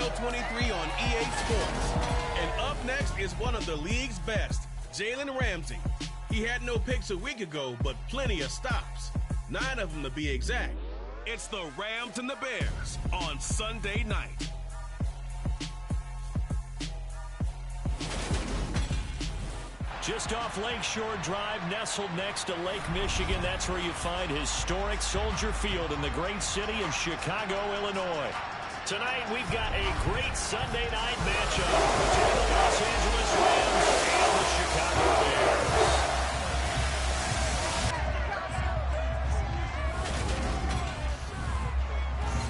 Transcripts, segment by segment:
WFL 23 on EA Sports. And up next is one of the league's best, Jalen Ramsey. He had no picks a week ago, but plenty of stops. 9 of them to be exact. It's the Rams and the Bears on Sunday night. Just off Lakeshore Drive, nestled next to Lake Michigan. That's where you find historic Soldier Field in the great city of Chicago, Illinois. Tonight, we've got a great Sunday night matchup between the Los Angeles Rams and the Chicago Bears.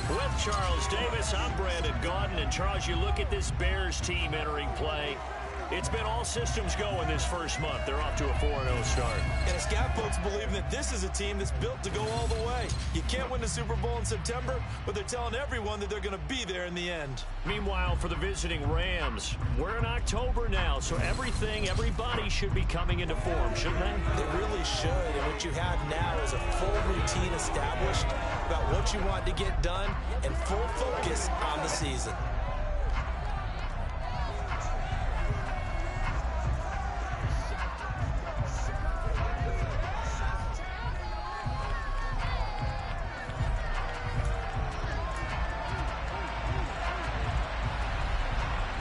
With Charles Davis, I'm Brandon Gaudin. And Charles, you look at this Bears team entering play. It's been all systems go in this first month. They're off to a 4-0 start. And it's got folks believing that this is a team that's built to go all the way. You can't win the Super Bowl in September, but they're telling everyone that they're going to be there in the end. Meanwhile, for the visiting Rams, we're in October now, so everybody should be coming into form, shouldn't they? They really should, and what you have now is a full routine established about what you want to get done and full focus on the season.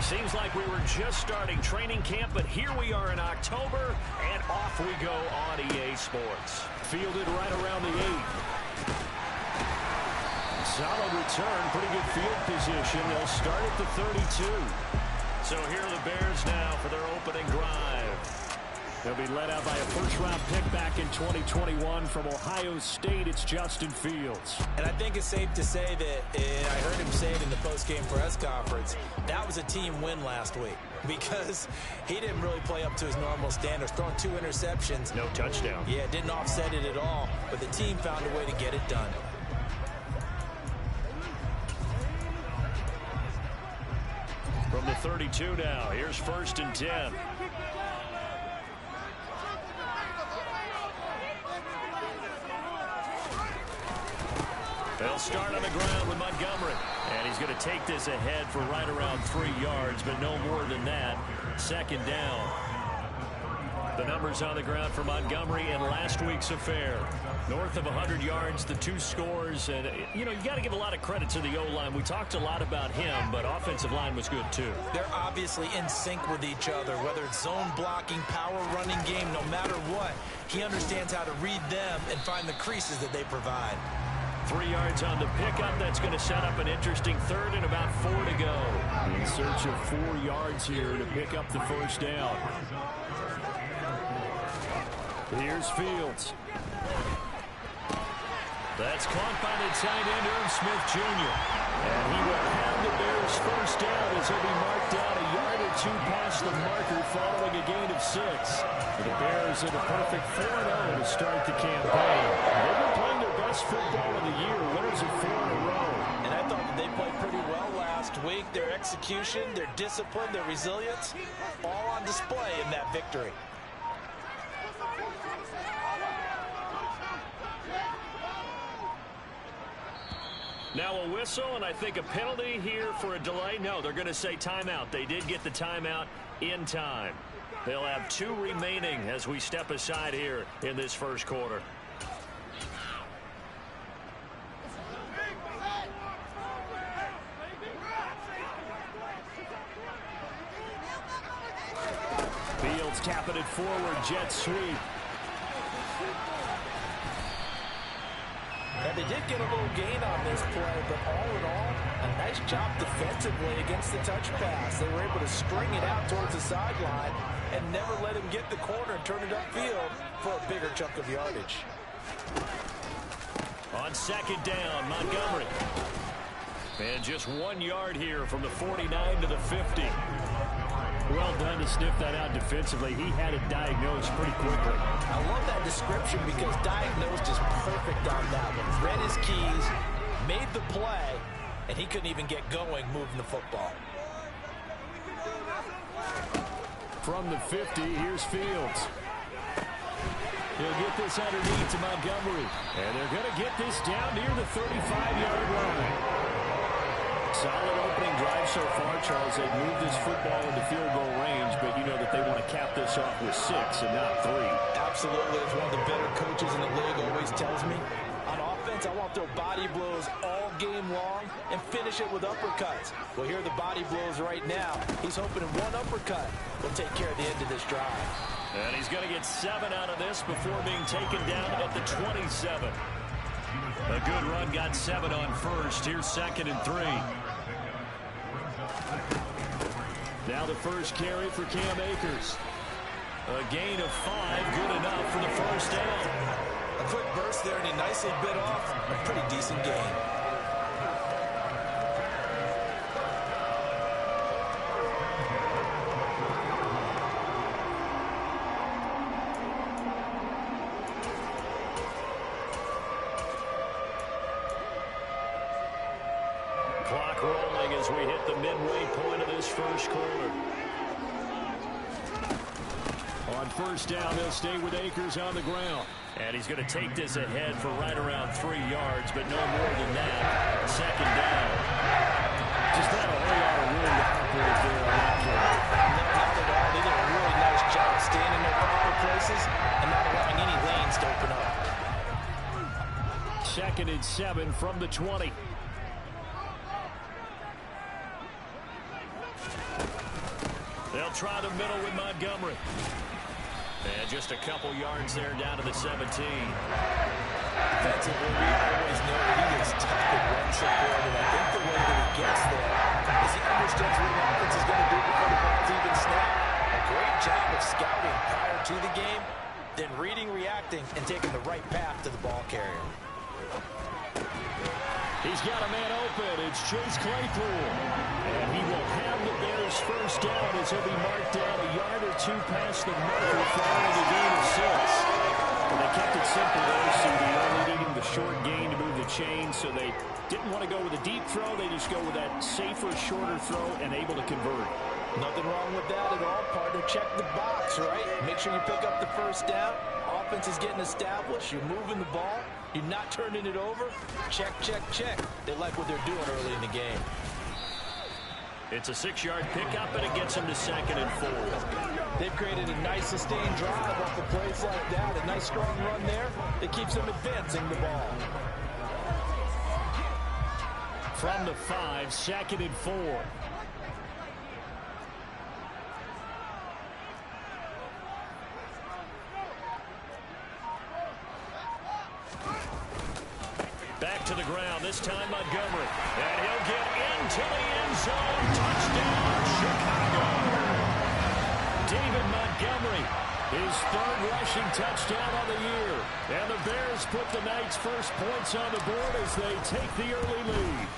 Seems like we were just starting training camp, but here we are in October, and off we go on EA Sports. Fielded right around the 8. Solid return, pretty good field position. They'll start at the 32. So here are the Bears now for their opening drive. They'll be led out by a first-round pick back in 2021 from Ohio State. It's Justin Fields. And I think it's safe to say that, and I heard him say it in the post-game press conference, that was a team win last week because he didn't really play up to his normal standards, throwing 2 interceptions. No touchdown. Yeah, didn't offset it at all, but the team found a way to get it done. From the 32 now, here's 1st and 10. They'll start on the ground with Montgomery. And he's going to take this ahead for right around 3 yards, but no more than that. 2nd down. The numbers on the ground for Montgomery in last week's affair. North of 100 yards, the 2 scores. And, you know, you got to give a lot of credit to the O-line. We talked a lot about him, but offensive line was good, too. They're obviously in sync with each other, whether it's zone blocking, power running game, no matter what. He understands how to read them and find the creases that they provide. 3 yards on the pickup. That's going to set up an interesting 3rd and about 4 to go. In search of 4 yards here to pick up the first down. Here's Fields. That's caught by the tight end, Irv Smith Jr. And he will have the Bears first down as he'll be marked down a yard or 2 past the marker following a gain of 6. The Bears in a perfect 4-0 to start the campaign. They've been playing their best football of the year, winners of 4 in a row. And I thought that they played pretty well last week. Their execution, their discipline, their resilience, all on display in that victory. Now a whistle, and I think a penalty here for a delay. No, they're going to say timeout. They did get the timeout in time. They'll have 2 remaining as we step aside here in this first quarter. Fields tapping it forward, jet sweep. And they did get a little gain on this play, but all in all, a nice job defensively against the touch pass. They were able to string it out towards the sideline and never let him get the corner and turn it upfield for a bigger chunk of yardage. On 2nd down, Montgomery. And just 1 yard here from the 49 to the 50. Well done to sniff that out defensively. He had it diagnosed pretty quickly. I love that description because diagnosed is perfect on that one. Read his keys, made the play, and he couldn't even get going moving the football. From the 50, here's Fields. He'll get this underneath to Montgomery. And they're going to get this down near the 35-yard line. Solid opening drive so far, Charles. They've moved this football into field goal range, but you know that they want to cap this off with 6 and not 3. Absolutely. As one of the better coaches in the league always tells me, on offense, I want to throw body blows all game long and finish it with uppercuts. Well, here are the body blows right now. He's hoping in one uppercut will take care of the end of this drive. And he's going to get 7 out of this before being taken down at the 27. A good run, got 7 on first. Here's 2nd and 3. Now the first carry for Cam Akers. A gain of 5, good enough for the first down. A quick burst there, and he nicely bit off a pretty decent gain. Clock rolling as we hit the midway point of this first quarter. On first down, they'll stay with Akers on the ground. And he's going to take this ahead for right around 3 yards, but no more than that. 2nd down. Just not a whole lot of room to operate there on that play. Not at all. They did a really nice job staying in their proper places and not allowing any lanes to open up. 2nd and 7 from the 20. They'll try the middle with Montgomery. And just a couple yards there down to the 17. Defensively, we always know he is tough to run support, and I think the way that he gets there is he understands what the offense is going to do before the ball's even snapped. A great job of scouting prior to the game, then reading, reacting, and taking the right path to the ball carrier. He's got a man open. It's Chase Claypool. And he will have the Bears first down as he'll be marked down a yard or 2 past the marker following a gain of 6. And they kept it simple there, CD, only needing the short gain to move the chain, so they didn't want to go with a deep throw. They just go with that safer, shorter throw and able to convert. Nothing wrong with that at all, partner. Check the box, right? Make sure you pick up the first down. Offense is getting established. You're moving the ball. You're not turning it over. Check, check, check. They like what they're doing early in the game. It's a 6-yard pickup, and it gets them to 2nd and 4. They've created a nice sustained drive off the plays like that. A nice strong run there that keeps them advancing the ball. From the 5, 2nd and 4. Back to the ground, this time Montgomery. And he'll get into the end zone. Touchdown, Chicago. David Montgomery, his 3rd rushing touchdown of the year. And the Bears put the night's first points on the board as they take the early lead.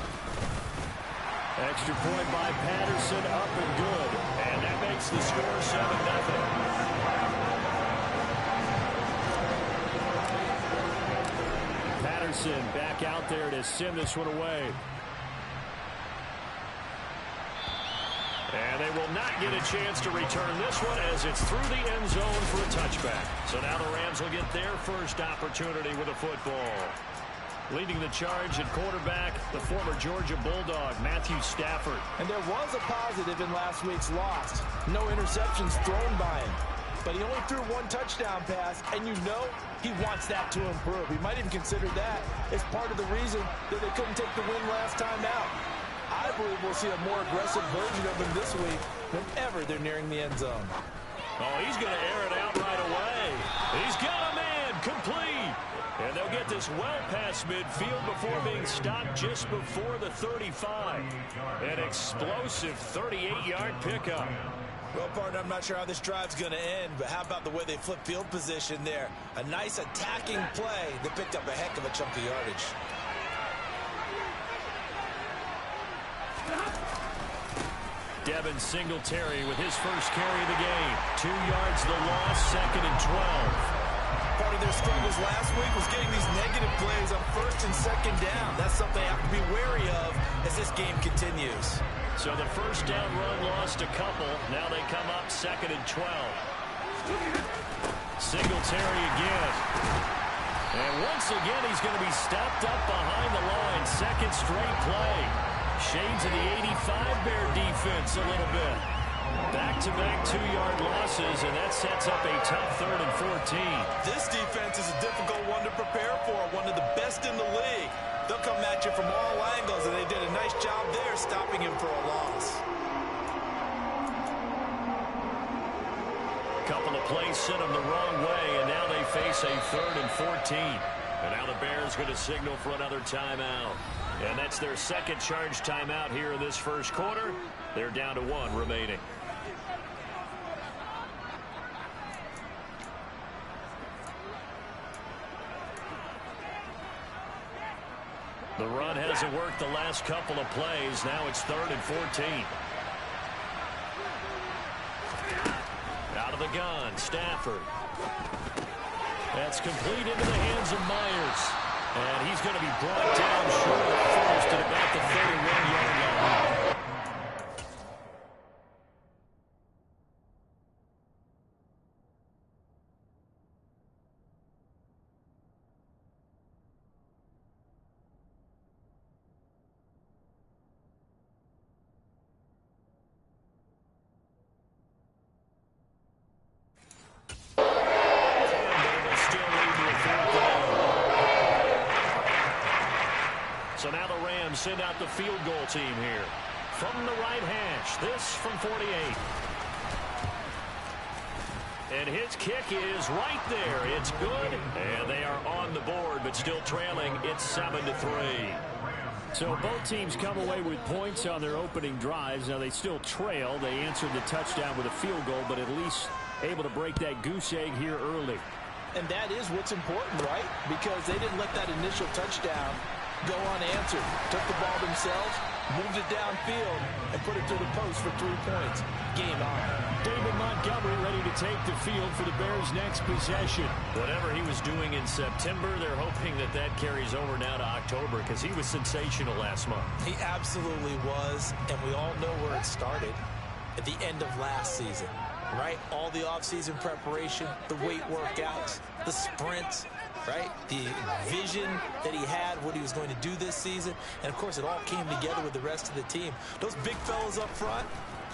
Extra point by Patterson, up and good. And that makes the score 7-0. Back out there to send this one away. And they will not get a chance to return this one as it's through the end zone for a touchback. So now the Rams will get their first opportunity with a football. Leading the charge at quarterback, the former Georgia Bulldog, Matthew Stafford. And there was a positive in last week's loss. No interceptions thrown by him. But he only threw 1 touchdown pass, and you know he wants that to improve. He might even consider that as part of the reason that they couldn't take the win last time out. I believe we'll see a more aggressive version of him this week whenever they're nearing the end zone. Oh, he's going to air it out right away. He's got a man complete. And they'll get this well past midfield before being stopped just before the 35. An explosive 38-yard pickup. Well, partner, I'm not sure how this drive's going to end, but how about the way they flip field position there? A nice attacking play that picked up a heck of a chunk of yardage. Devin Singletary with his first carry of the game. 2 yards the loss, 2nd and 12. Part of their struggles last week was getting these negative plays on 1st and 2nd down. That's something they have to be wary of as this game continues. So the first down run lost a couple. Now they come up 2nd and 12. Singletary again. And once again, he's going to be stopped up behind the line. 2nd straight play. Shades of the 85 Bear defense a little bit. Back-to-back 2-yard losses, and that sets up a tough 3rd and 14. This defense is a difficult one to prepare for, one of the best in the league. They'll come at you from all angles, and they did a nice job there stopping him for a loss. A couple of plays sent them the wrong way, and now they face a 3rd and 14. And now the Bears going to signal for another timeout. And that's their second charge timeout here in this first quarter. They're down to 1 remaining. The run hasn't worked the last couple of plays. Now it's 3rd and 14. Out of the gun, Stafford. That's complete into the hands of Myers. And he's going to be brought down short of first at about the 31-yard line. So now the Rams send out the field goal team here. From the right hash, this from 48. And his kick is right there. It's good. And they are on the board, but still trailing. It's 7-3. So both teams come away with points on their opening drives. Now they still trail. They answered the touchdown with a field goal, but at least able to break that goose egg here early. And that is what's important, right? Because they didn't let that initial touchdown go unanswered. Took the ball themselves, moved it downfield, and put it to the post for 3 points. Game on. David Montgomery ready to take the field for the Bears' next possession. Whatever he was doing in September, they're hoping that that carries over now to October because he was sensational last month. He absolutely was, and we all know where it started at the end of last season, right? All the offseason preparation, the weight workouts, the sprints, right? The vision that he had, what he was going to do this season. And, of course, it all came together with the rest of the team. Those big fellas up front,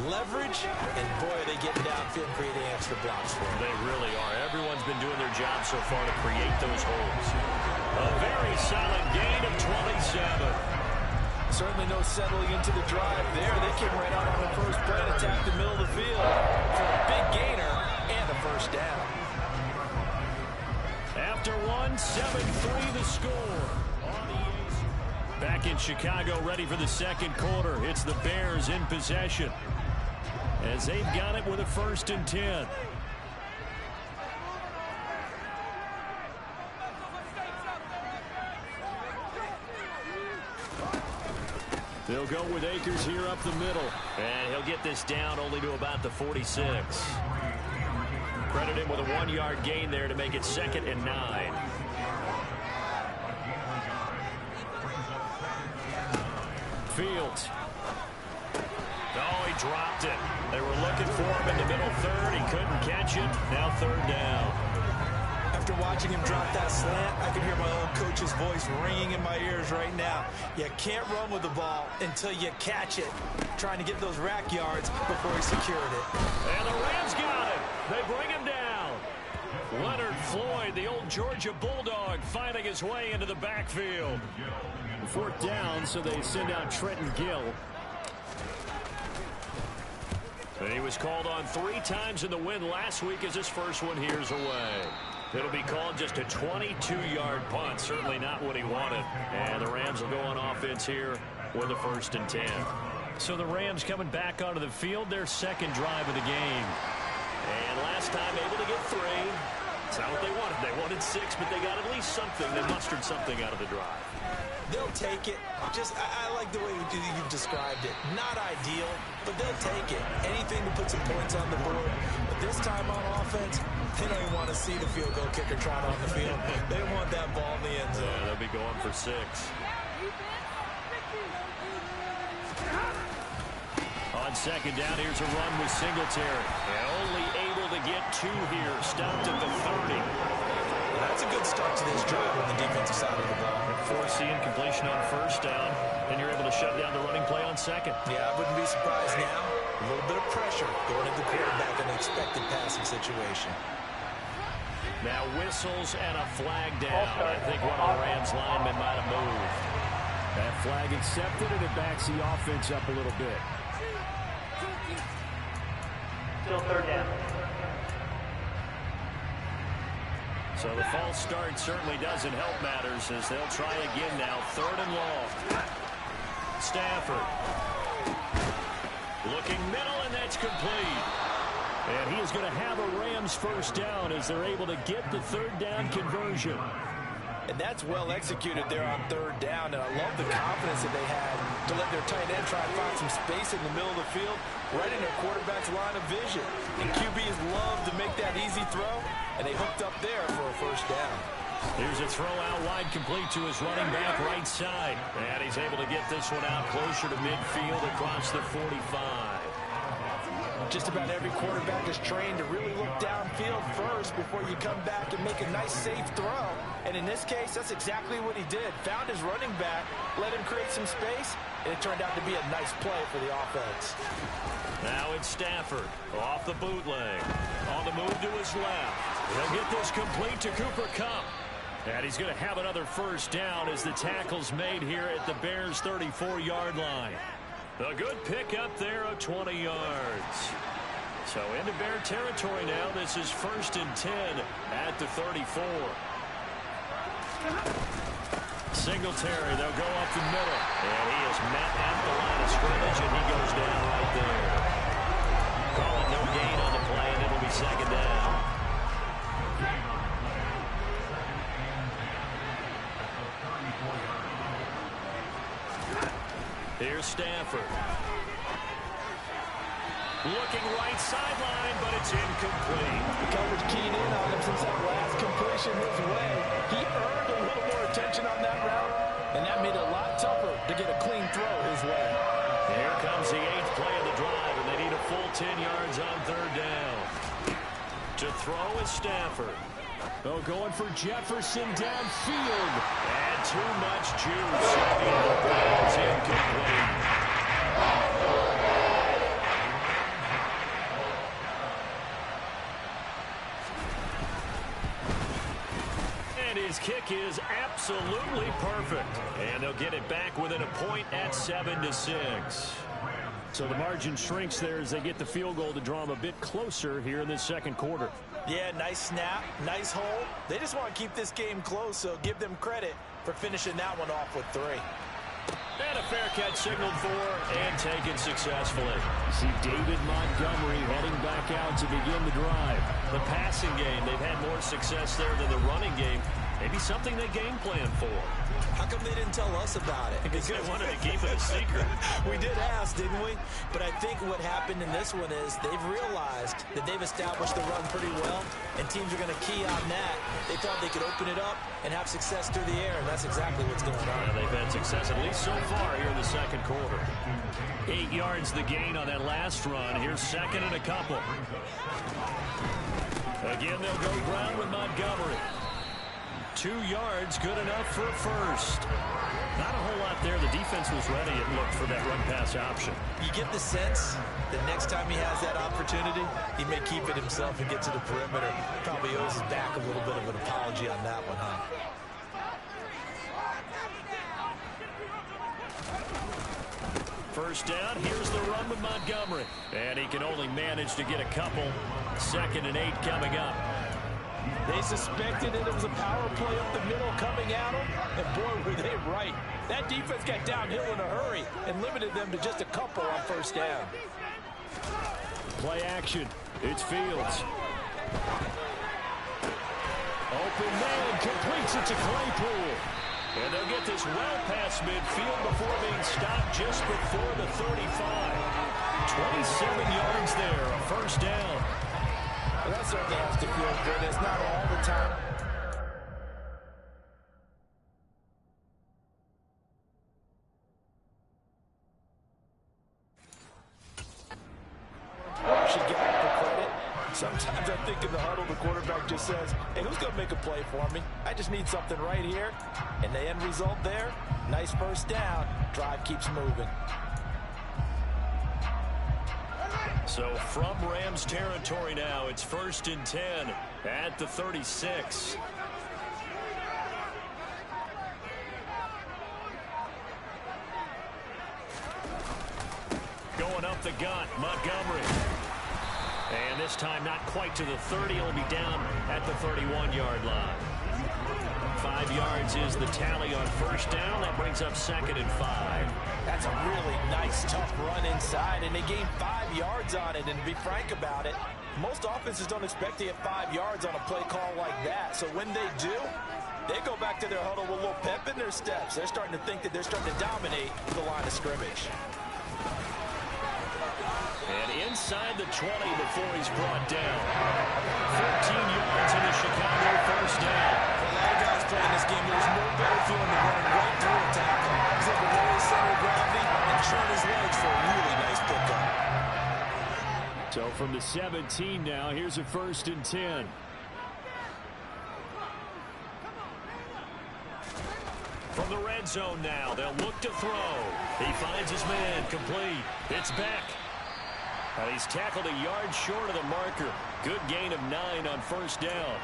leverage, and, boy, are they getting downfield and creating extra blocks for them. They really are. Everyone's been doing their job so far to create those holes. A very solid gain of 27. Certainly no settling into the drive there. They came right out on the first play and attacked the middle of the field for a big gainer and a first down. After 7-3 the score. Back in Chicago, ready for the second quarter. It's the Bears in possession as they've got it with a 1st and 10. They'll go with Akers here up the middle. And he'll get this down only to about the 46. Credit him with a 1-yard gain there to make it 2nd and 9. Fields. Oh, he dropped it. They were looking for him in the middle 3rd. He couldn't catch it. Now 3rd down. After watching him drop that slant, I can hear my old coach's voice ringing in my ears right now. You can't run with the ball until you catch it. Trying to get those rack yards before he secured it. And the Rams got it. They bring him down. Leonard Floyd, the old Georgia Bulldog, finding his way into the backfield. 4th down, so they send out Trenton Gill. And he was called on 3 times in the win last week as his first one here's away. It'll be called just a 22-yard punt. Certainly not what he wanted. And the Rams will go on offense here with a 1st and 10. So the Rams coming back onto the field, their second drive of the game. And last time able to get 3. It's not what they wanted. They wanted 6, but they got at least something. They mustered something out of the drive. They'll take it. I like the way you've described it. Not ideal, but they'll take it. Anything to put some points on the board. But this time on offense, they don't even want to see the field goal kicker trot on the field. They want that ball in the end zone. Yeah, they'll be going for 6. On 2nd down, here's a run with Singletary. And only able to get 2 here. Stopped at the 30. That's a good start to this drive on the defensive side of the ball. Forcing completion on first down, and you're able to shut down the running play on second. Yeah, I wouldn't be surprised now. A little bit of pressure going into the quarterback in an expected passing situation. Now whistles and a flag down. I think one of the Rams linemen might have moved. That flag accepted, and it backs the offense up a little bit. Still third down. So the false start certainly doesn't help matters as they'll try again now. Third and long. Stafford. Looking middle, and that's complete. And he is going to have a Rams first down as they're able to get the third down conversion. And that's well executed there on third down. And I love the confidence that they had to let their tight end try and find some space in the middle of the field, right in their quarterback's line of vision. And QBs love to make that easy throw, and they hooked up there for a first down. Here's a throw out wide, complete to his running back right side. And he's able to get this one out closer to midfield across the 45. Just about every quarterback is trained to really look downfield first before you come back and make a nice, safe throw. And in this case, that's exactly what he did. Found his running back, let him create some space, and it turned out to be a nice play for the offense. Now it's Stafford off the bootleg. On the move to his left. He'll get this complete to Cooper Kupp. And he's going to have another first down as the tackle's made here at the Bears' 34-yard line. A good pickup there of 20 yards. So into Bear territory now. This is 1st and 10 at the 34. Singletary, they'll go up the middle. And he is met at the line of scrimmage, and he goes down right there. Call it no gain on the play, and it'll be second down. Here's Stafford. Looking right sideline, but it's incomplete. The coverage keyed in on him since that last completion his way. He earned a little more attention on that route, and that made it a lot tougher to get a clean throw his way. Here comes the 8th play of the drive, and they need a full 10 yards on third down. To throw is Stafford. Oh, going for Jefferson downfield. And too much juice. It's incomplete. And his kick is absolutely perfect. And they'll get it back within a point at 7-6. So the margin shrinks there as they get the field goal to draw them a bit closer here in this second quarter. Yeah, nice snap, nice hold. They just want to keep this game close, so give them credit for finishing that one off with 3. And a fair catch signaled for and taken successfully. See David Montgomery heading back out to begin the drive. The passing game, they've had more success there than the running game. Maybe something they game plan for. How come they didn't tell us about it? Because they wanted to keep it a secret. We did ask, didn't we? But I think what happened in this one is they've realized that they've established the run pretty well, and teams are going to key on that. They thought they could open it up and have success through the air, and that's exactly what's going on. Yeah, they've had success, at least so far, here in the second quarter. 8 yards the gain on that last run. Here's second and a couple. Again, they'll go ground with Montgomery. 2 yards, good enough for a first. Not a whole lot there. The defense was ready and looked for that run-pass option. You get the sense that next time he has that opportunity, he may keep it himself and get to the perimeter. Probably owes his back a little bit of an apology on that one, huh? First down, here's the run with Montgomery. And he can only manage to get a couple. 2nd and 8 coming up. They suspected that it was a power play up the middle coming at them, and boy, were they right. That defense got downhill in a hurry and limited them to just a couple on first down. Play action. It's Fields. Open man, completes it to Claypool. And they'll get this well past midfield before being stopped just before the 35. 27 yards there, a first down. Well, that certainly has to feel good. It's not all the time. Should get the credit. Sometimes I think in the huddle, the quarterback just says, hey, who's going to make a play for me? I just need something right here. And the end result there, nice first down. Drive keeps moving. So from Rams territory now, it's 1st and 10 at the 36. Going up the gut, Montgomery. And this time not quite to the 30. He'll be down at the 31-yard line. 5 yards is the tally on first down. That brings up 2nd and 5. That's a really nice, tough run inside, and they gained 5 yards on it. And to be frank about it, most offenses don't expect to get 5 yards on a play call like that. So when they do, they go back to their huddle with a little pep in their steps. They're starting to think that they're starting to dominate the line of scrimmage. And inside the 20 before he's brought down. 14 yards in the Chicago first down. For a lot of guys playing this game, there's no better feeling than running right through a tackle. He's able to lower his center of gravity and turn his legs for a really nice pickup. So from the 17 now, here's a 1st and 10. From the red zone now, they'll look to throw. He finds his man, complete. It's Beck. And he's tackled a yard short of the marker. Good gain of 9 on first down.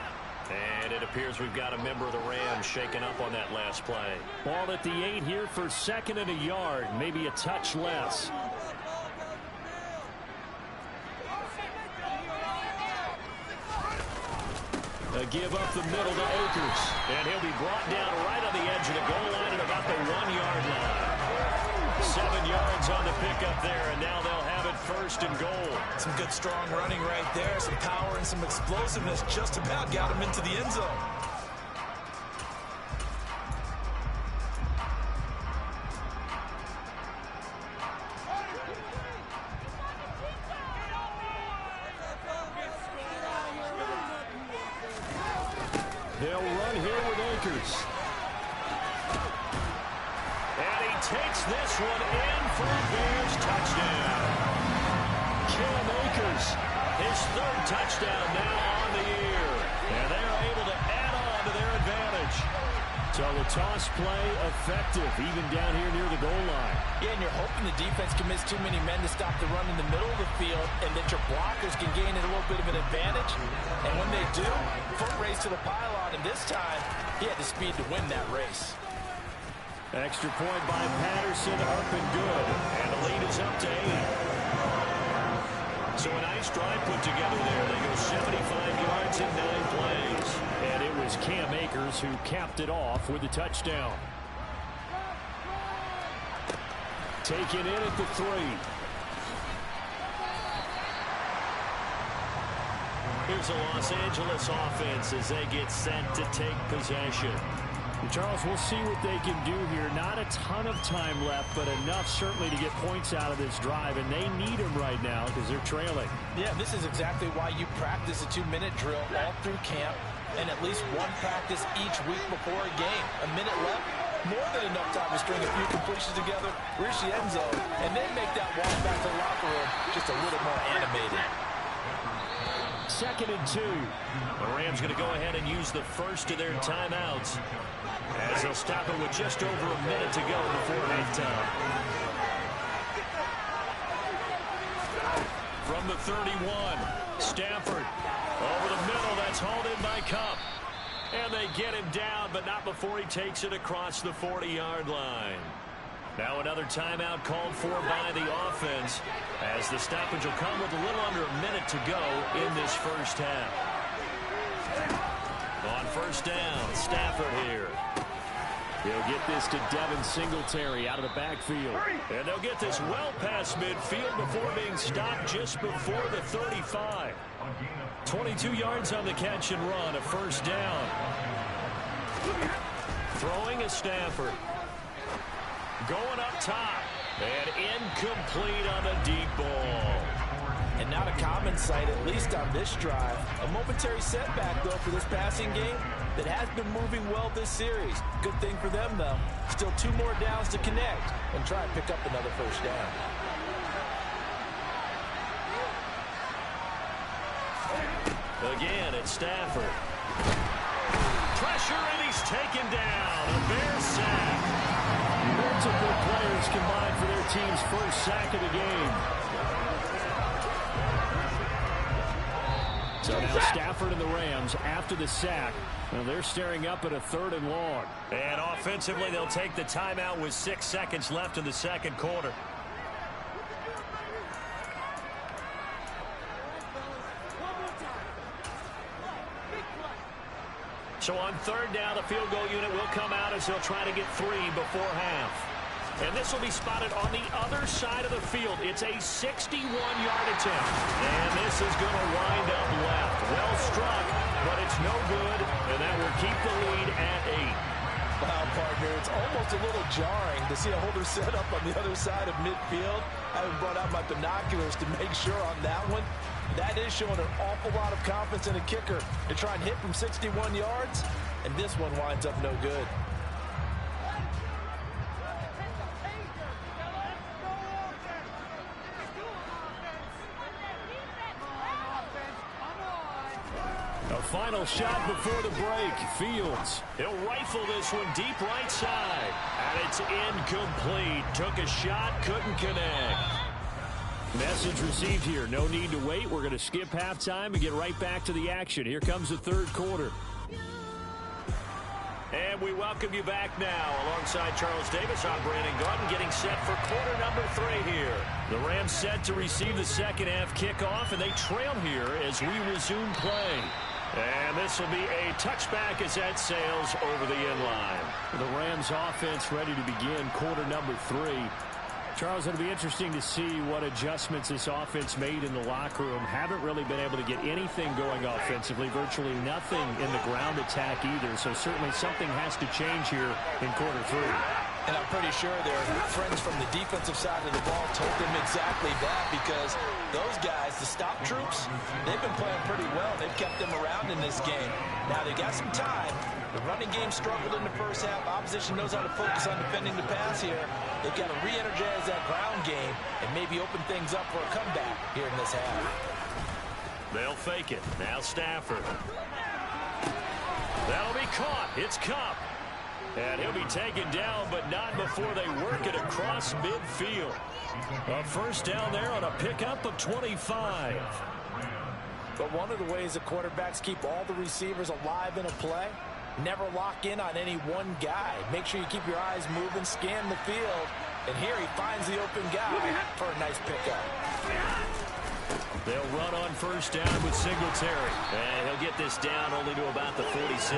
And it appears we've got a member of the Rams shaken up on that last play. Ball at the 8 here for 2nd and a yard, maybe a touch less. A give up the middle to Akers. And he'll be brought down right on the edge of the goal line at about the 1-yard line. 7 yards on the pickup there, and now they'll have it 1st and goal. Some good, strong running right there. Some power and some explosiveness just about got him into the end zone. They'll run here with Akers. And he takes this one in for a Bears touchdown. Cam Akers, his 3rd touchdown now on the year. And they're able to add on to their advantage. So the toss play effective, even down here near the goal line. Yeah, and you're hoping the defense commits too many men to stop the run in the middle of the field, and that your blockers can gain a little bit of an advantage. And when they do, foot race to the pylon, and this time, he had the speed to win that race. Extra point by Patterson, up and good. And the lead is up to 8. So a nice drive put together there. They go 75 yards in 9 plays. And it was Cam Akers who capped it off with the touchdown. Taken in at the 3. Here's a Los Angeles offense as they get set to take possession. Charles, we'll see what they can do here. Not a ton of time left, but enough certainly to get points out of this drive, and they need them right now because they're trailing. Yeah, this is exactly why you practice a 2-minute drill all through camp and at least one practice each week before a game. A minute left, more than enough time to string a few completions together, reach the end zone, and then make that walk back to the locker room just a little more animated. 2nd and 2. The Rams going to go ahead and use the first of their timeouts as they'll stop it with just over a minute to go before halftime. From the 31, Stafford over the middle. That's hauled in by Kupp. And they get him down, but not before he takes it across the 40-yard line. Now another timeout called for by the offense as the stoppage will come with a little under a minute to go in this first half. On first down, Stafford here. They'll get this to Devin Singletary out of the backfield. And they'll get this well past midfield before being stopped just before the 35. 22 yards on the catch and run, a first down. Throwing is Stafford. Going up top. And incomplete on the deep ball. And not a common sight, at least on this drive. A momentary setback, though, for this passing game that has been moving well this series. Good thing for them, though. Still 2 more downs to connect and try and pick up another first down. Again, it's Stafford. Pressure, and he's taken down. A Bear sack. Multiple players combined for their team's first sack of the game. So now Stafford and the Rams after the sack. Well, they're staring up at a 3rd and long. And offensively, they'll take the timeout with 6 seconds left in the second quarter. So on 3rd down, the field goal unit will come out as they'll try to get 3 before half. And this will be spotted on the other side of the field. It's a 61-yard attempt. And this is going to wind up left. Well struck, but it's no good. And that will keep the lead at 8. Wow, partner, it's almost a little jarring to see a holder set up on the other side of midfield. I haven't brought out my binoculars to make sure on that one. That is showing an awful lot of confidence in a kicker to try and hit from 61 yards. And this one winds up no good. A final shot before the break. Fields. He'll rifle this one deep right side. And it's incomplete. Took a shot, couldn't connect. Message received here. No need to wait. We're going to skip halftime and get right back to the action. Here comes the 3rd quarter. And we welcome you back now. Alongside Charles Davis, I'm Brandon Gaudin, getting set for quarter number 3 here. The Rams set to receive the second half kickoff, and they trail here as we resume play. And this will be a touchback as that sails over the end line. The Rams offense ready to begin quarter number 3. Charles, it'll be interesting to see what adjustments this offense made in the locker room. Haven't really been able to get anything going offensively, virtually nothing in the ground attack either. So certainly something has to change here in quarter 3. And I'm pretty sure their friends from the defensive side of the ball told them exactly that, because those guys, the stop troops, they've been playing pretty well. They've kept them around in this game. Now, they got some time. The running game struggled in the first half. Opposition knows how to focus on defending the pass here. They've got to re-energize that ground game and maybe open things up for a comeback here in this half. They'll fake it. Now Stafford. That'll be caught. It's Cup. And he'll be taken down, but not before they work it across midfield. A first down there on a pickup of 25. But one of the ways the quarterbacks keep all the receivers alive in a play, never lock in on any one guy. Make sure you keep your eyes moving, scan the field. And here he finds the open guy for a nice pickup. They'll run on first down with Singletary. And he'll get this down only to about the 46.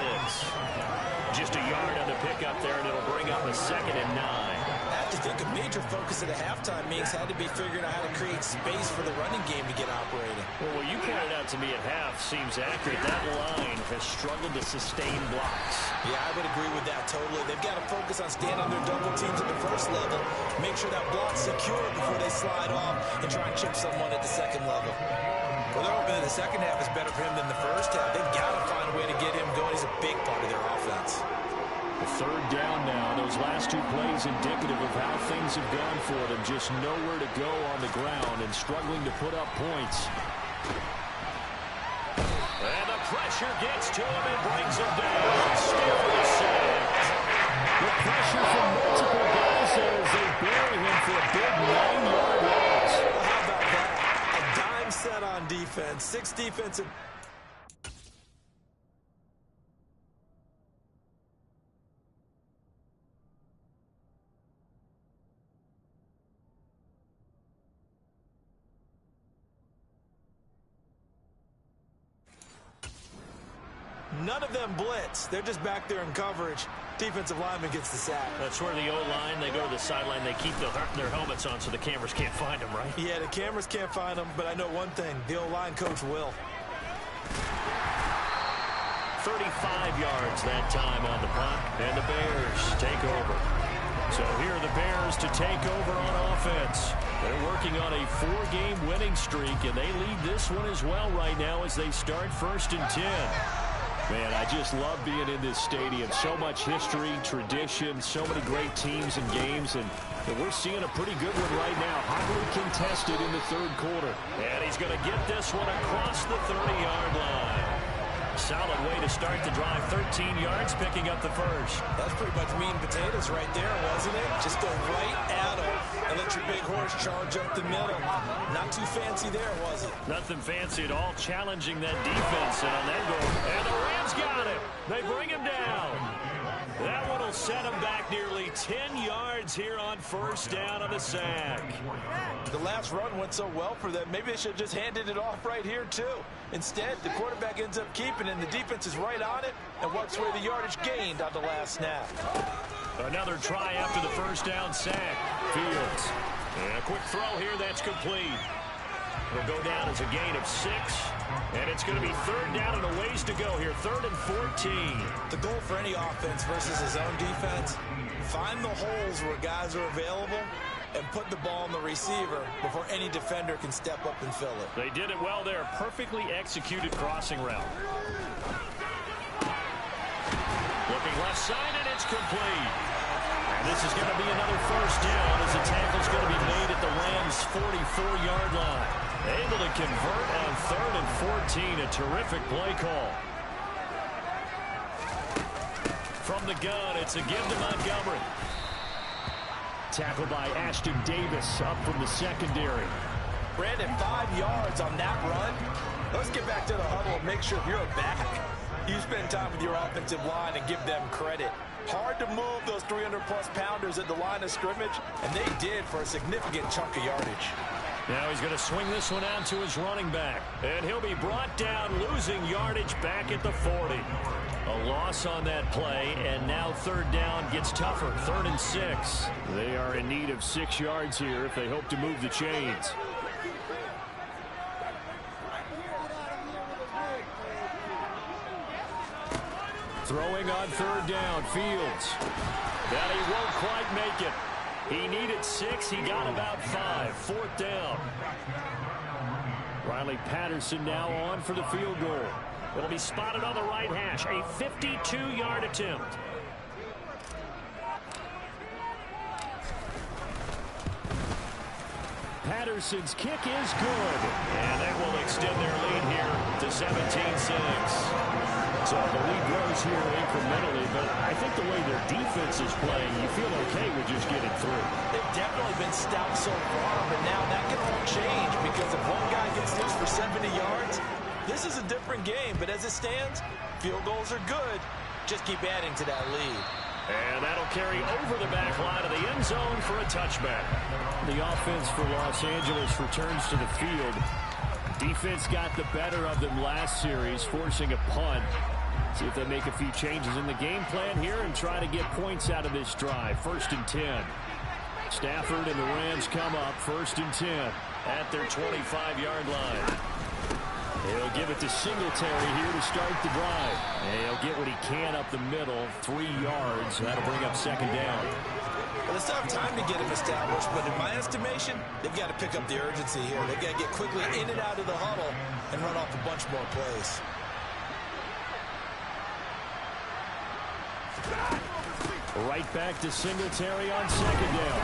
Just a yard on the pickup there, and it'll bring up a 2nd and 9. I have to think a major focus of the halftime meetings had to be figuring out how to create space for the running game to get operating. Well, what you pointed out to me at half seems accurate. That line has struggled to sustain blocks. Yeah, I would agree with that totally. They've got to focus on standing their double teams at the first level, make sure that block's secure before they slide off and try and chip someone at the second level. Well, they're hoping that the second half is better for him than the first half. They've got to find a way to get him going. He's a big part of their offense. The 3rd down now. Those last 2 plays indicative of how things have gone for them. Just nowhere to go on the ground and struggling to put up points. And the pressure gets to him and brings him down. Stafford is sacked. The pressure from multiple guys there as they bury him for a big 9-yard loss. Well, how about that? A dime set on defense. 6 defensive. None of them blitz. They're just back there in coverage. Defensive lineman gets the sack. That's where the O-line, they go to the sideline, they keep their helmets on so the cameras can't find them, right? Yeah, the cameras can't find them, but I know one thing. The O-line coach will. 35 yards that time on the punt, and the Bears take over. So here are the Bears to take over on offense. They're working on a 4-game winning streak, and they lead this one as well right now as they start 1st and 10. Man, I just love being in this stadium. So much history, tradition, so many great teams and games, and we're seeing a pretty good one right now. Hotly contested in the third quarter. And he's going to get this one across the 30-yard line. Solid way to start the drive. 13 yards, picking up the first. That's pretty much meat and potatoes right there, wasn't it? Just go right at him and let your big horse charge up the middle. Not too fancy there, was it? Nothing fancy at all, challenging that defense. And on that goal, and the Rams got him. They bring him down. That one will set him back nearly 10 yards here on first down on the sack. The last run went so well for them, maybe they should have just handed it off right here, too. Instead, the quarterback ends up keeping it, and the defense is right on it and wipes away the yardage gained on the last snap. Another try after the first down sack. Fields. And a quick throw here that's complete. It'll go down as a gain of 6. And it's going to be third down and a ways to go here. 3rd and 14. The goal for any offense versus his own defense, find the holes where guys are available and put the ball on the receiver before any defender can step up and fill it. They did it well there. Perfectly executed crossing route. Looking left side, and it's complete. And this is going to be another first down as the tackle's going to be made at the Rams' 44-yard line. Able to convert on 3rd and 14. A terrific play call. From the gun, it's a give to Montgomery. Tackled by Ashton Davis up from the secondary. Brandon, 5 yards on that run. Let's get back to the huddle and make sure if you're a back, you spend time with your offensive line and give them credit. Hard to move those 300-plus pounders at the line of scrimmage, and they did for a significant chunk of yardage. Now he's going to swing this one out to his running back. And he'll be brought down, losing yardage back at the 40. A loss on that play, and now third down gets tougher. 3rd and 6. They are in need of 6 yards here if they hope to move the chains. Throwing on 3rd down, Fields. That he won't quite make it. He needed 6. He got about 5. 4th down. Riley Patterson now on for the field goal. It'll be spotted on the right hash. A 52-yard attempt. Patterson's kick is good. And that will extend their lead here to 17-6. So the lead grows here incrementally, but I think the way their defense is playing, you feel okay with just getting through. They've definitely been stout so far, but now that can all change because if one guy gets loose for 70 yards, this is a different game. But as it stands, field goals are good. Just keep adding to that lead. And that'll carry over the back line of the end zone for a touchback. The offense for Los Angeles returns to the field. Defense got the better of them last series, forcing a punt. See if they make a few changes in the game plan here and try to get points out of this drive. 1st and 10. Stafford and the Rams come up 1st and 10 at their 25-yard line. He'll give it to Singletary here to start the drive. And he'll get what he can up the middle, 3 yards. That'll bring up 2nd down. Well, they still have time to get him established, but in my estimation, they've got to pick up the urgency here. They've got to get quickly in and out of the huddle and run off a bunch more plays. Right back to Singletary on 2nd down.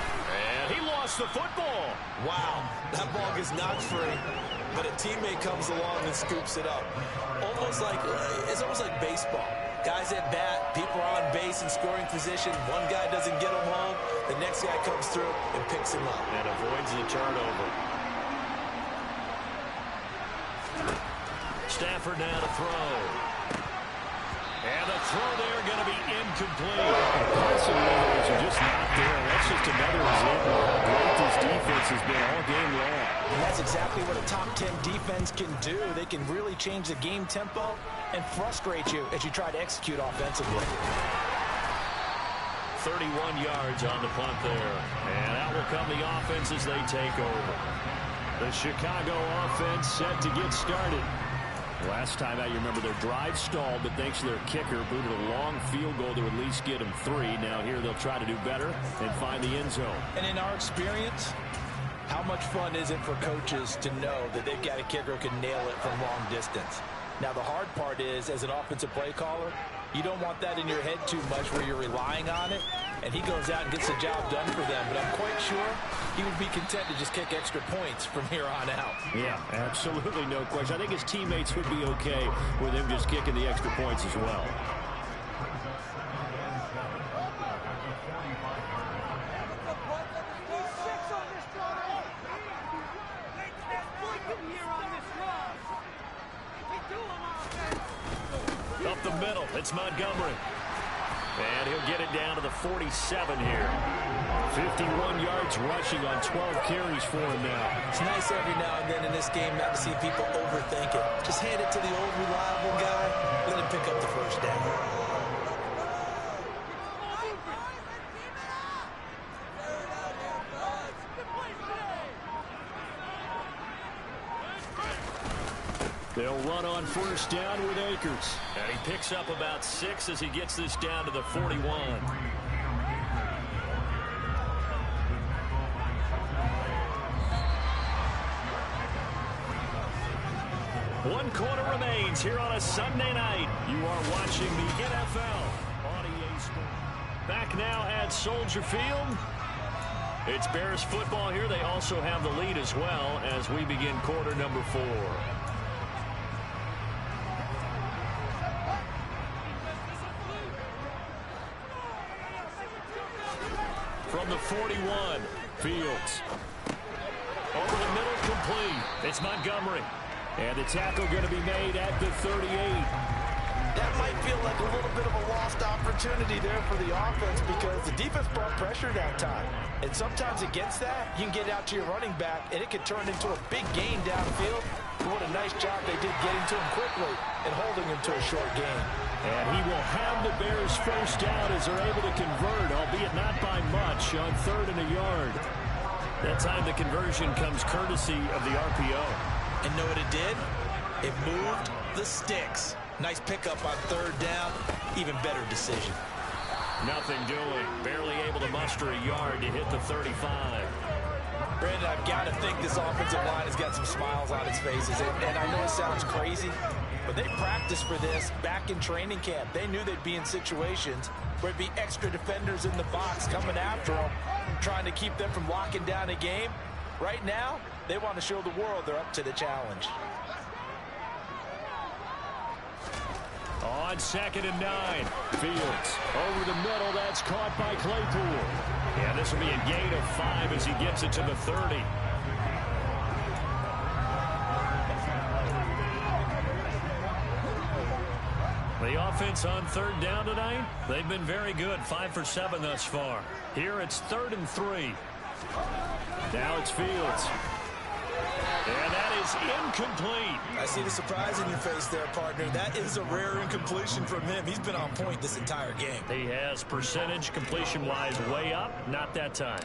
And he lost the football. Wow, that ball gets knocked free, but a teammate comes along and scoops it up. It's almost like baseball. Guys at bat, people are on base in scoring position. One guy doesn't get him home. The next guy comes through and picks him up. And avoids the turnover. Stafford now to throw. And the throw there going to be incomplete. Passing numbers are just not there. That's just another example of how great this defense has been all game long. And that's exactly what a top 10 defense can do. They can really change the game tempo and frustrate you as you try to execute offensively. 31 yards on the punt there. And out will come the offense as they take over. The Chicago offense set to get started. Last time out, you remember their drive stalled, but thanks to their kicker, booted a long field goal to at least get them 3. Now here they'll try to do better and find the end zone. And in our experience, how much fun is it for coaches to know that they've got a kicker who can nail it from long distance? Now, the hard part is, as an offensive play caller, you don't want that in your head too much where you're relying on it, and he goes out and gets the job done for them. But I'm quite sure he would be content to just kick extra points from here on out. Yeah, absolutely no question. I think his teammates would be okay with him just kicking the extra points as well. Up the middle, it's Montgomery. And he'll get it down to the 47 here. 51 yards rushing on 12 carries for him now. It's nice every now and then in this game not to see people overthink it. Just hand it to the old reliable guy, let him pick up the first down. They'll run on first down with Akers. And he picks up about 6 as he gets this down to the 41. One quarter remains here on a Sunday night. You are watching the NFL on EA Sports. Back now at Soldier Field. It's Bears football here. They also have the lead as well as we begin quarter number 4. From the 41, Fields. Over the middle, complete. It's Montgomery. And the tackle going to be made at the 38. That might feel like a little bit of a lost opportunity there for the offense because the defense brought pressure that time. And sometimes against that, you can get out to your running back, and it could turn into a big gain downfield. But what a nice job they did getting to him quickly and holding him to a short gain. And he will have the Bears first down as they're able to convert, albeit not by much, on 3rd and a yard. That time the conversion comes courtesy of the RPO. And know what it did? It moved the sticks. Nice pickup on 3rd down. Even better decision. Nothing doing. Barely able to muster a yard to hit the 35. Brandon, I've got to think this offensive line has got some smiles on its faces. And I know it sounds crazy, but they practiced for this back in training camp. They knew they'd be in situations where there'd be extra defenders in the box coming after them, trying to keep them from locking down a game. Right now, they want to show the world they're up to the challenge. On 2nd and 9, Fields over the middle. That's caught by Claypool. Yeah, this will be a gain of 5 as he gets it to the 30. The offense on 3rd down tonight, they've been very good. 5 for 7 thus far. Here it's 3rd and 3. Now it's Fields. And that is incomplete. I see the surprise in your face there, partner. That is a rare incompletion from him. He's been on point this entire game. He has percentage completion-wise way up. Not that time.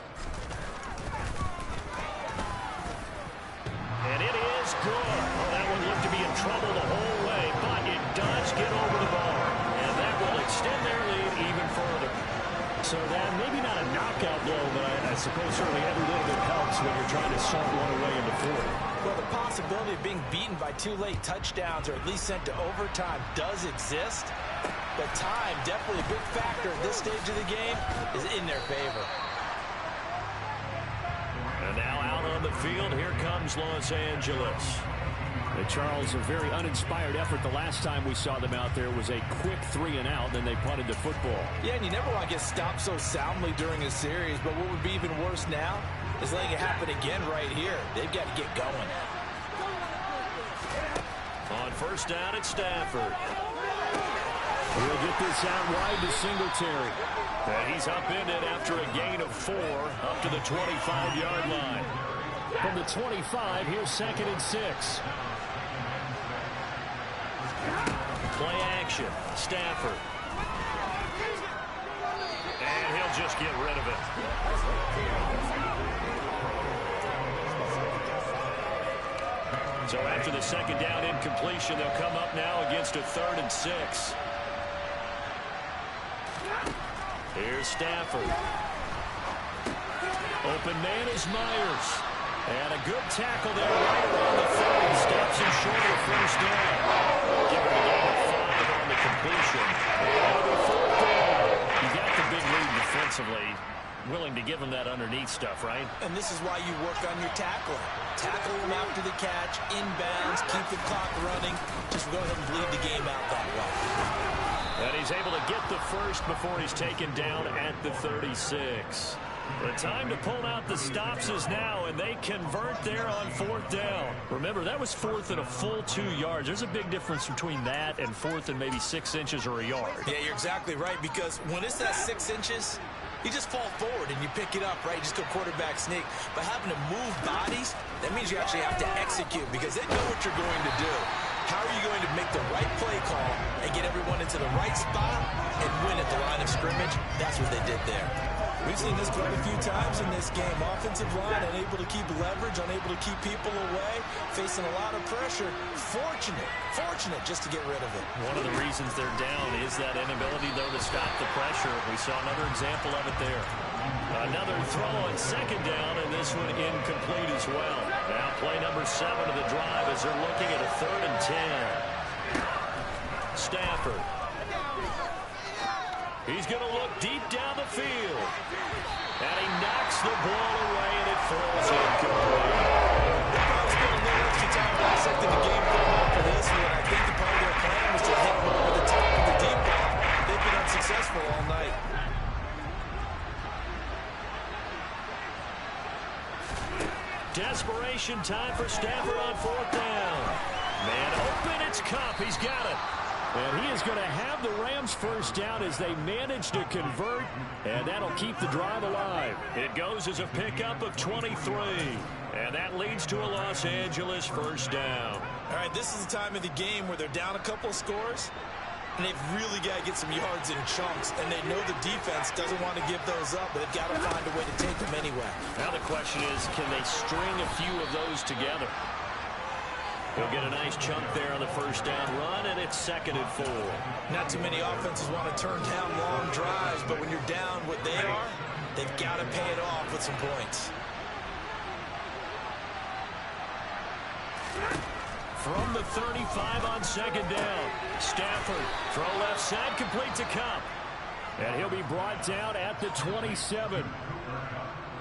And it is good. Oh, that one looked to be in trouble the whole way, but it does get over the bar. And that will extend their lead even further. So that maybe not a knockout blow, but I suppose certainly every little bit helps when you're trying to salt one away into 4. Well, the possibility of being beaten by 2 late touchdowns or at least sent to overtime does exist. But time, definitely a big factor at this stage of the game, is in their favor. And now out on the field, here comes Los Angeles. Charles, a very uninspired effort. The last time we saw them out there was a quick 3 and out, then they punted the football. Yeah, and you never want to get stopped so soundly during a series, but what would be even worse now is letting it happen again right here. They've got to get going. On first down, it's Stafford. We'll get this out wide to Singletary. And he's upended after a gain of 4 up to the 25-yard line. From the 25, here's 2nd and 6. Play action. Stafford. And he'll just get rid of it. So after the 2nd down incompletion, they'll come up now against a 3rd and 6. Here's Stafford. Open man is Myers. And a good tackle there right around the 30. Stops him short of the first down. stuff, right? And this is why you work on your tackling. Tackle them after the catch, inbounds, keep the clock running. Just go ahead and bleed the game out that way. And he's able to get the first before he's taken down at the 36. The time to pull out the stops is now, and they convert there on 4th down. Remember, that was 4th and a full 2 yards. There's a big difference between that and 4th and maybe 6 inches or a yard. Yeah, you're exactly right, because when it's that 6 inches, you just fall forward and you pick it up, right? You just go quarterback sneak. But having to move bodies, that means you actually have to execute because they know what you're going to do. How are you going to make the right play call and get everyone into the right spot and win at the line of scrimmage? That's what they did there. We've seen this quite a few times in this game. Offensive line unable to keep leverage, unable to keep people away, facing a lot of pressure. Fortunate just to get rid of it. One of the reasons they're down is that inability, though, to stop the pressure. We saw another example of it there. Another throw on 2nd down, and this one incomplete as well. Now play number 7 of the drive as they're looking at a 3rd and 10. Stafford. He's going to look deep down the field. And he knocks the ball away, and it falls incomplete. They've probably spent a little extra time dissecting the game plan after this one. I think the part of their plan was to hit him over the top of the deep ball. They've been unsuccessful all night. Desperation time for Stafford on 4th down. Man open, it's Cup. He's got it. And he is going to have the Rams first down as they manage to convert, and that'll keep the drive alive. It goes as a pickup of 23, and that leads to a Los Angeles first down. All right, this is the time of the game where they're down a couple of scores, and they've really got to get some yards in chunks, and they know the defense doesn't want to give those up, but they've got to find a way to take them anyway. Now the question is, can they string a few of those together? He'll get a nice chunk there on the first down run, and it's 2nd and 4. Not too many offenses want to turn down long drives, but when you're down what they are, they've got to pay it off with some points. From the 35 on 2nd down, Stafford, throw left side, complete to Cup. And he'll be brought down at the 27.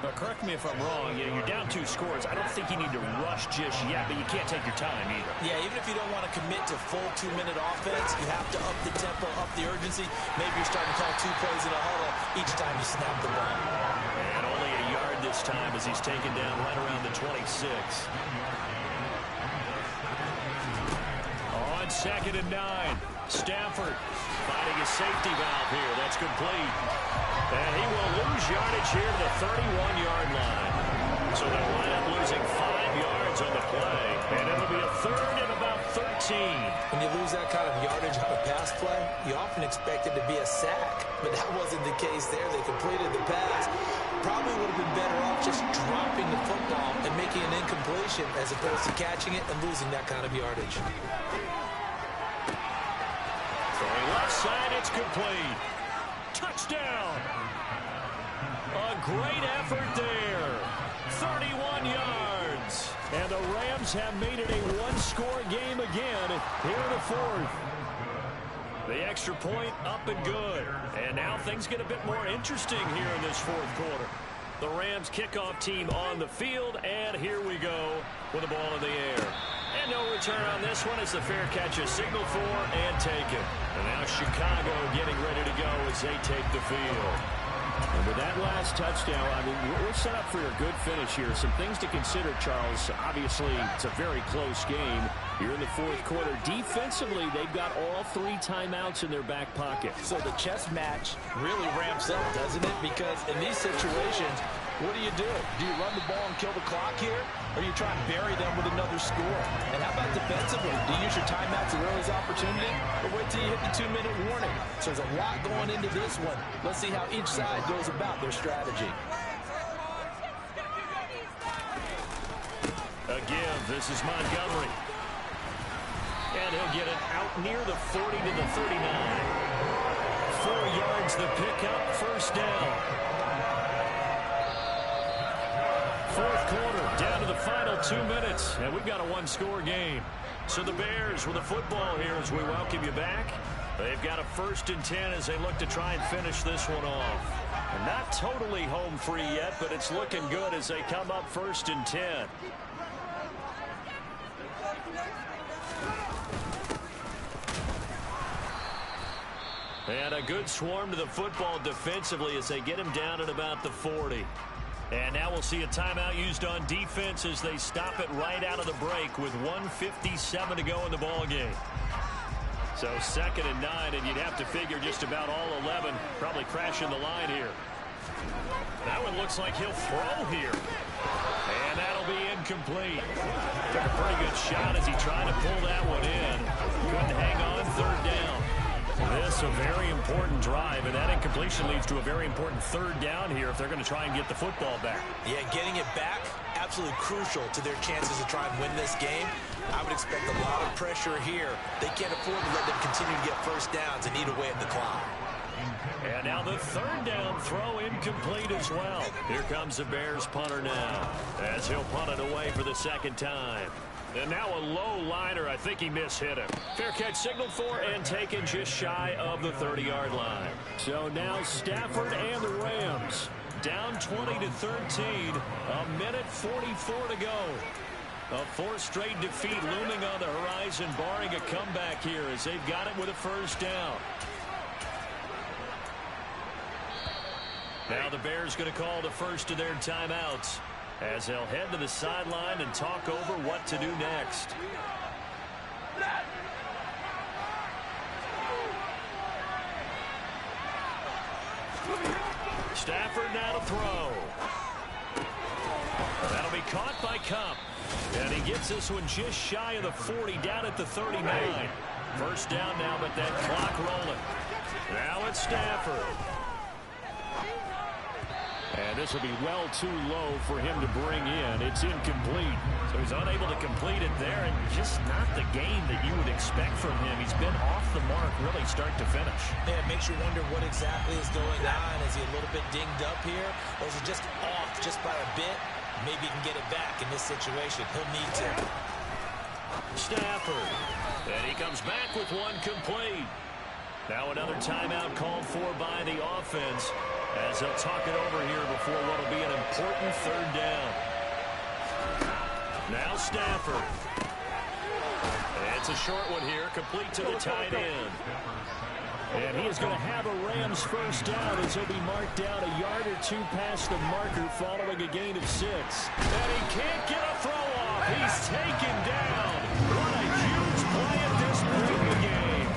But correct me if I'm wrong, you're down 2 scores. I don't think you need to rush just yet, but you can't take your time either. Yeah, even if you don't want to commit to full 2-minute offense, you have to up the tempo, up the urgency. Maybe you're starting to call 2 plays in a huddle each time you snap the ball. And only a yard this time as he's taken down right around the 26. On 2nd and 9, Stafford finding a safety valve here. That's complete. And he will lose yardage here to the 31-yard line. So they'll wind up losing 5 yards on the play. And it'll be a 3rd and about 13. When you lose that kind of yardage on a pass play, you often expect it to be a sack. But that wasn't the case there. They completed the pass. Probably would have been better off just dropping the football and making an incompletion as opposed to catching it and losing that kind of yardage. Throwing left side, it's complete. Touchdown. A great effort there. 31 yards. And the Rams have made it a 1-score game again here in the 4th. The extra point up and good. And now things get a bit more interesting here in this 4th quarter. The Rams kickoff team on the field, and here we go with the ball in the air. And no return on this one as the fair catch is signaled for and taken. And now Chicago getting ready to go as they take the field. And with that last touchdown, I mean, we're set up for a good finish here. Some things to consider, Charles. Obviously, it's a very close game. You're in the 4th quarter. Defensively, they've got all 3 timeouts in their back pocket. So the chess match really ramps up, doesn't it? Because in these situations, what do? Do you run the ball and kill the clock here? Or you try and bury them with another score? And how about defensively? Do you use your timeouts at earliest opportunity? Or wait till you hit the 2-minute warning? So there's a lot going into this one. Let's see how each side goes about their strategy. A give. This is Montgomery. And he'll get it out near the 40 to the 39. 4 yards the pickup, first down. 4th quarter, down to the final 2 minutes, and we've got a 1-score game. So the Bears with the football here as we welcome you back. They've got a 1st and 10 as they look to try and finish this one off. Not totally home free yet, but it's looking good as they come up 1st and 10. And a good swarm to the football defensively as they get him down at about the 40. And now we'll see a timeout used on defense as they stop it right out of the break with 1:57 to go in the ball game. So 2nd and 9, and you'd have to figure just about all 11 probably crashing the line here. That one looks like he'll throw here. And that'll be incomplete. Took a pretty good shot as he tried to pull that one in. Couldn't hang on, 3rd down. This a very important drive, and that incompletion leads to a very important 3rd down here if they're going to try and get the football back. Yeah, getting it back, absolutely crucial to their chances to try and win this game. I would expect a lot of pressure here. They can't afford to let them continue to get 1st downs and eat away at the clock. And now the 3rd down throw incomplete as well. Here comes the Bears punter now as he'll punt it away for the 2nd time. And now a low liner. I think he mishit him. Fair catch signaled for and taken just shy of the 30-yard line. So now Stafford and the Rams down 20-13. 1:44 to go. A 4th straight defeat looming on the horizon, barring a comeback here as they've got it with a 1st down. Now the Bears going to call the first of their timeouts as they'll head to the sideline and talk over what to do next. Stafford now to throw. That'll be caught by Cup. And he gets this one just shy of the 40, down at the 39. 1st down now, but that clock rolling. Now it's Stafford. And this will be well too low for him to bring in. It's incomplete. So he's unable to complete it there, and just not the game that you would expect from him. He's been off the mark really start to finish. Yeah, it makes you wonder what exactly is going on. Is he a little bit dinged up here? Or is he just off just by a bit? Maybe he can get it back in this situation. He'll need to. Stafford. And he comes back with one complete. Now another timeout called for by the offense as they'll talk it over here before what will be an important 3rd down. Now Stafford. It's a short one here, complete to the tight end. And he is going to have a Rams 1st down as he'll be marked down a yard or 2 past the marker following a gain of 6. And he can't get a throw off. He's taken down. What a huge play at this point in the game.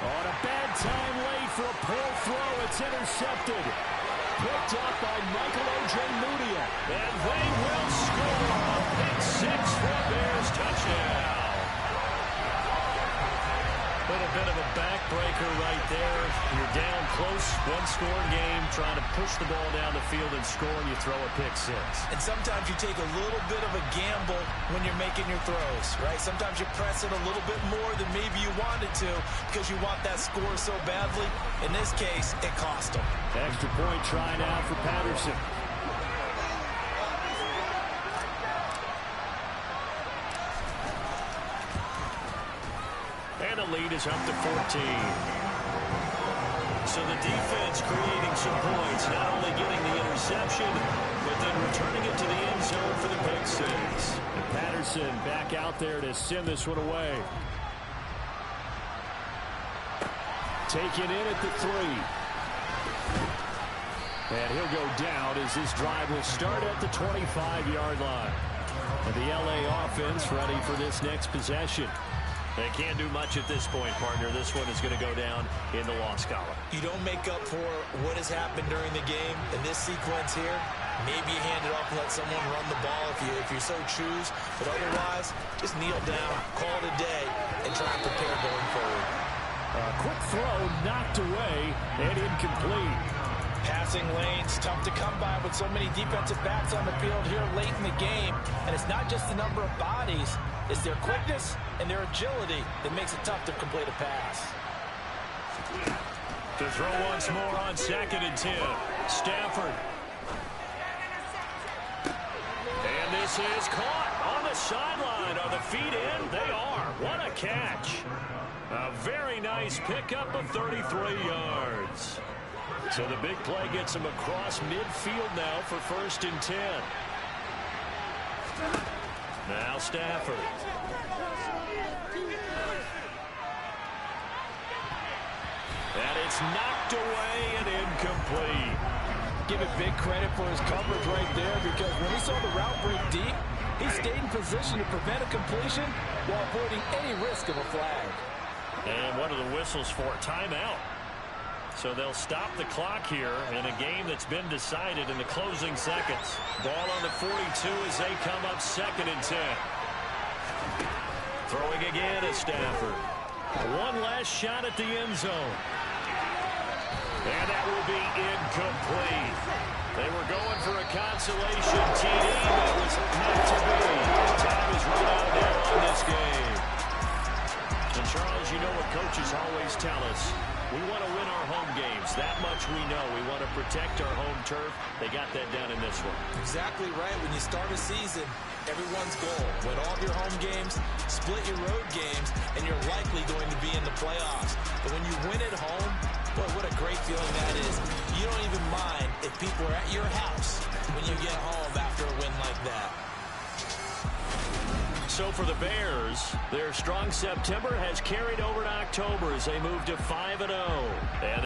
On a bad time late for a poor throw. It's intercepted. Picked up by Michael Ojemudia. And they will score. A pick 6 for a Bears touchdown. A bit of a backbreaker right there. You're down close, 1-score game, trying to push the ball down the field and score, and you throw a pick 6. And sometimes you take a little bit of a gamble when you're making your throws, right? Sometimes you press it a little bit more than maybe you wanted to because you want that score so badly. In this case, it cost them. Extra point try now for Patterson. And the lead is up to 14. So the defense creating some points, not only getting the interception, but then returning it to the end zone for the pick 6. And Patterson back out there to send this one away. Taken in at the 3. And he'll go down as this drive will start at the 25-yard line. And the LA offense ready for this next possession. They can't do much at this point, partner. This one is going to go down in the loss column. You don't make up for what has happened during the game in this sequence here. Maybe you hand it off and let someone run the ball if you so choose. But otherwise, just kneel down, call it a day, and try and prepare going forward. Quick throw knocked away and incomplete. Passing lanes, tough to come by with so many defensive backs on the field here late in the game. And it's not just the number of bodies. It's their quickness and their agility that makes it tough to complete a pass. To throw once more on 2nd and 10. Stafford. And This is caught on the sideline. Are the feet in? They are. What a catch. A very nice pickup of 33 yards. So the big play gets him across midfield now for 1st and 10. Now Stafford. And it's knocked away and incomplete. Give it big credit for his coverage right there, because when he saw the route break deep, he stayed in position to prevent a completion while avoiding any risk of a flag. And what are the whistles for? Timeout. So they'll stop the clock here in a game that's been decided in the closing seconds. Ball on the 42 as they come up 2nd and 10. Throwing again is Stafford. One last shot at the end zone. And that will be incomplete. They were going for a consolation TD, but it was not to be. Time is run out there on this game. And Charles, you know what coaches always tell us. We want to win our home games. That much we know. We want to protect our home turf. They got that done in this one. Exactly right. When you start a season, everyone's goal: win all of your home games, split your road games, and you're likely going to be in the playoffs. But when you win at home, boy, what a great feeling that is. You don't even mind if people are at your house when you get home after a win like that. So for the Bears, their strong September has carried over to October as they move to 5-0. And